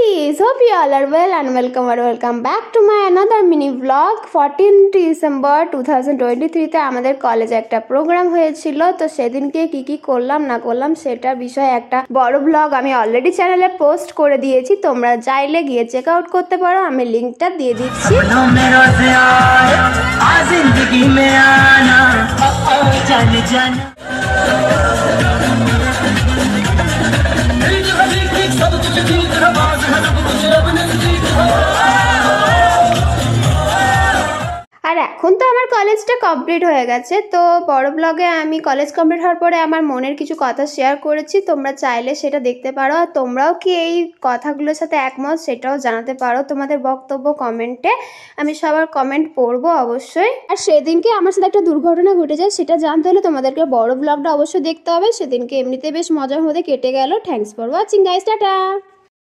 cuties, hope you all are well and welcome back to my another mini vlog. 14 December 2023 তে আমাদের কলেজে একটা programme হয়েছিল, তো সেদিনকে কি করলাম না করলাম সেটার বিষয়ে একটা বড় ব্লগ আমি অলরেডি চ্যানেলে পোস্ট করে দিয়েছি, তোমরা চাইলে গিয়ে চেক আউট করতে পারো, আমি লিংকটা দিয়ে দিচ্ছি। আর এখন তো আমার কলেজটা কমপ্লিট হয়ে গেছে, তো বড় ব্লগে আমি কলেজ কমপ্লিট হওয়ার পরে আমার মনের কিছু কথা শেয়ার করেছি, তোমরা চাইলে সেটা দেখতে পারো। আর তোমরাও কি এই কথাগুলোর সাথে একমত সেটাও জানাতে পারো তোমাদের বক্তব্য কমেন্টে, আমি সবার কমেন্ট পড়বো অবশ্যই। আর সেদিনকে আমার সাথে একটা দুর্ঘটনা ঘটে যায়, সেটা জানতে হলে তোমাদেরকে বড় ব্লগটা অবশ্যই দেখতে হবে। সেদিনকে এমনিতে বেশ মজার মধ্যে কেটে গেল। Thanks for watching guys, tata.